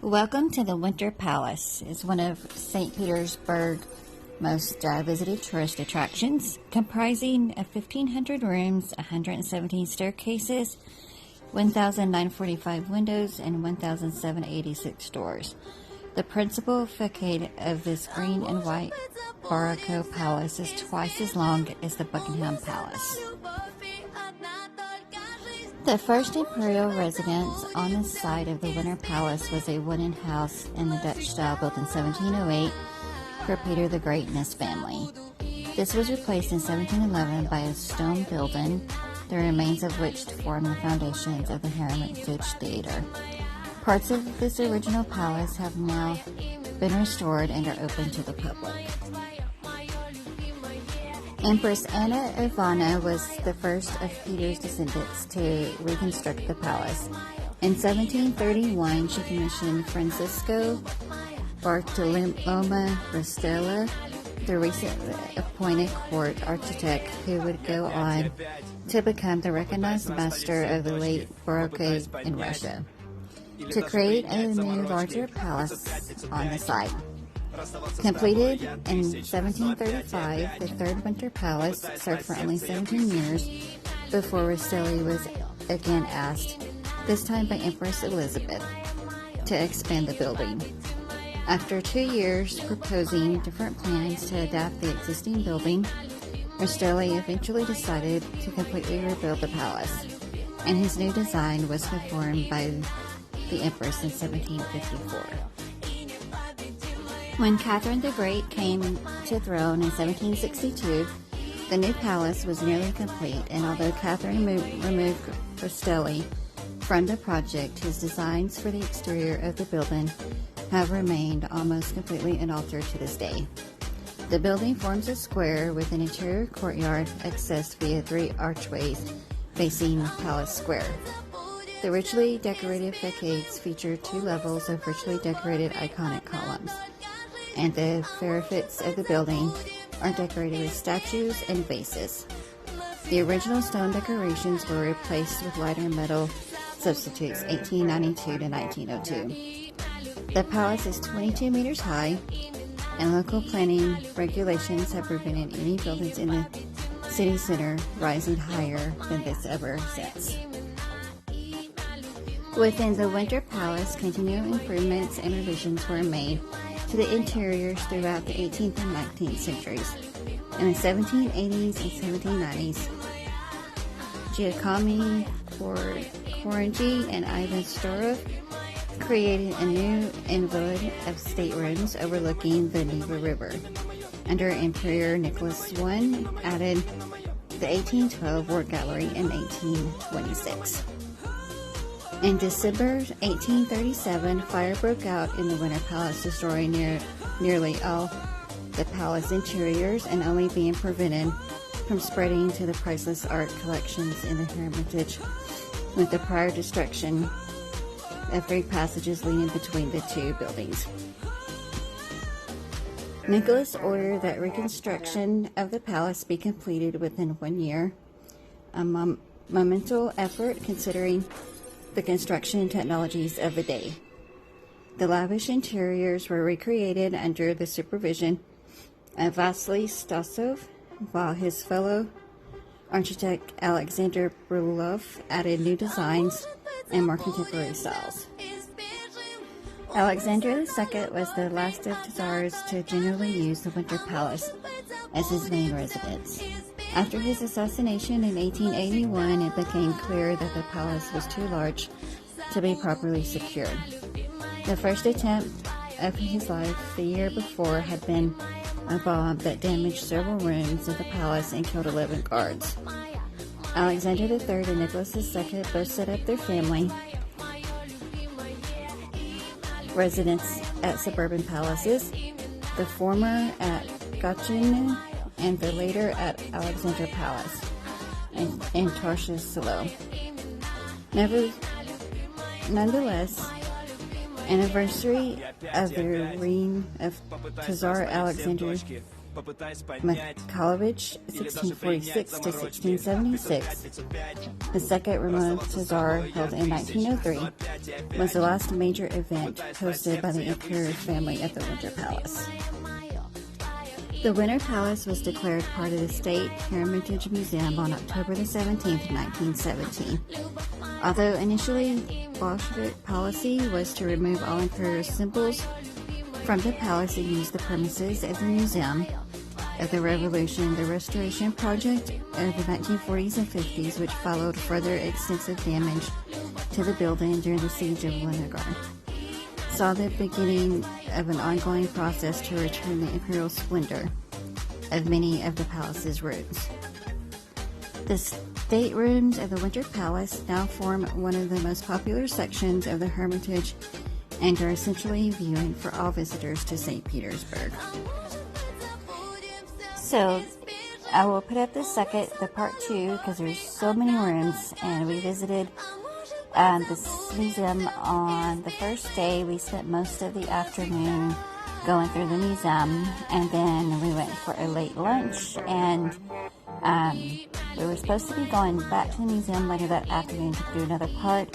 Welcome to the Winter Palace. It's one of St. Petersburg's most visited tourist attractions, comprising of 1,500 rooms, 117 staircases, 1,945 windows, and 1,786 doors. The principal facade of this green and white Baroque palace is twice as long as the Buckingham Palace. The first imperial residence on the site of the Winter Palace was a wooden house in the Dutch style built in 1708 for Peter the Great and his family. This was replaced in 1711 by a stone building, the remains of which form the foundations of the Hermitage Theatre. Parts of this original palace have now been restored and are open to the public. Empress Anna Ivana was the first of Peter's descendants to reconstruct the palace. In 1731, she commissioned Francisco Bartolomeo Restella, the recently appointed court architect who would go on to become the recognized master of the late Baroque in Russia, to create a new, larger palace on the site. Completed in 1735, the Third Winter Palace served for only 17 years before Rastelli was again asked, this time by Empress Elizabeth, to expand the building. After 2 years proposing different plans to adapt the existing building, Rastelli eventually decided to completely rebuild the palace, and his new design was performed by the Empress in 1754. When Catherine the Great came to throne in 1762, the new palace was nearly complete, and although Catherine removed Rastelli from the project, his designs for the exterior of the building have remained almost completely unaltered to this day. The building forms a square with an interior courtyard accessed via 3 archways facing Palace Square. The richly decorated facades feature 2 levels of richly decorated iconic columns, and the parapets of the building are decorated with statues and vases. The original stone decorations were replaced with lighter metal substitutes 1892 to 1902. The palace is 22 meters high, and local planning regulations have prevented any buildings in the city center rising higher than this ever since. Within the Winter Palace, continual improvements and revisions were made to the interiors throughout the 18th and 19th centuries. In the 1780s and 1790s, Giacomo Corangi and Ivan Storov created a new invalid of staterooms overlooking the Neva River. Under Emperor Nicholas I, added the 1812 War Gallery in 1826. In December 1837, fire broke out in the Winter Palace, destroying nearly all the palace interiors and only being prevented from spreading to the priceless art collections in the Hermitage, with the prior destruction of 3 passages leading between the 2 buildings. Nicholas ordered that reconstruction of the palace be completed within 1 year, a monumental effort considering the construction technologies of the day. The lavish interiors were recreated under the supervision of Vasily Stasov, while his fellow architect Alexander Brulov added new designs and more contemporary styles. Alexander II was the last of Tsars to generally use the Winter Palace as his main residence. After his assassination in 1881, it became clear that the palace was too large to be properly secured. The first attempt of his life the year before had been a bomb that damaged several rooms of the palace and killed 11 guards. Alexander III and Nicholas II both set up their family residence at suburban palaces, the former at Gotchin and the later at Alexander Palace in Tarsus Selo. Nonetheless, anniversary of the reign of Tsar Alexander Mikhailovich, 1646 to 1676. The second Romanov held in 1903 was the last major event hosted by the Emperor's family at the Winter Palace. The Winter Palace was declared part of the State Hermitage Museum on October the 17th, 1917. Although initially Bolshevik policy was to remove all imperial symbols from the palace and use the premises as a museum of the Revolution, the restoration project of the 1940s and 50s, which followed further extensive damage to the building during the siege of Leningrad, saw the beginning of an ongoing process to return the imperial splendor of many of the palace's rooms. The staterooms of the Winter Palace now form one of the most popular sections of the Hermitage and are essentially viewing for all visitors to St. Petersburg. So I will put up the part 2, because there's so many rooms, and we visited this museum on the first day. We spent most of the afternoon going through the museum, and then we went for a late lunch, and we were supposed to be going back to the museum later that afternoon to do another part,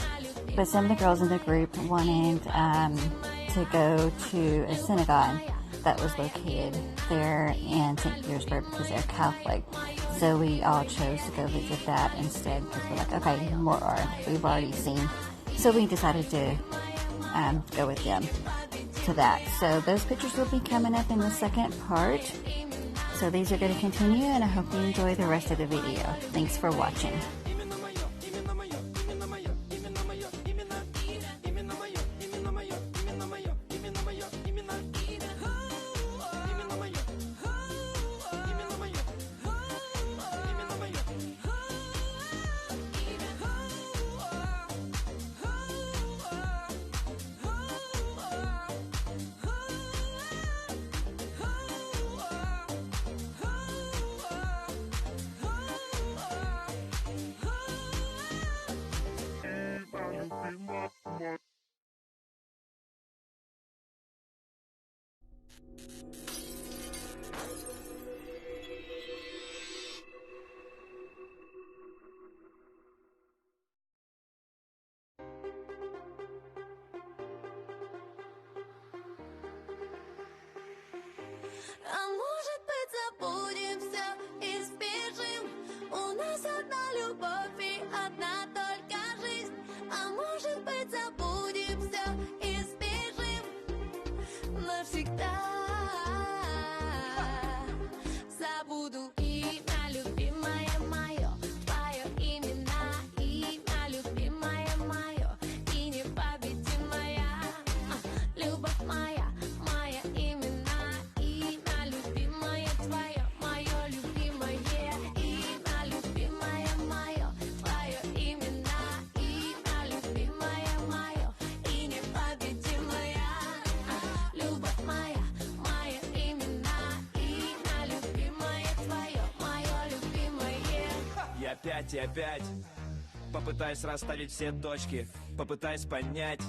but some of the girls in the group wanted to go to a synagogue that was located there in St. Petersburg because they're Catholic. So we all chose to go visit that instead because we're like, okay, we've already seen. So we decided to go with them to that. So those pictures will be coming up in the second part. So these are going to continue, and I hope you enjoy the rest of the video. Thanks for watching. А может быть, забудем все и сбежим. У нас одна любовь и одна только жизнь. А может быть, забудем все и сбежим навсегда. Забуду имя, любимое мое, твое имя, любимое мое, и непобедимая любовь моя, моя имена. Опять и опять попытаюсь расставить все точки, попытаюсь понять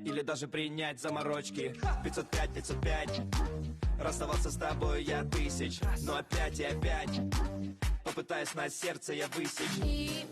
или даже принять заморочки. 505, 505, расставался с тобой я тысяч, но опять и опять попытаюсь на сердце я высечь.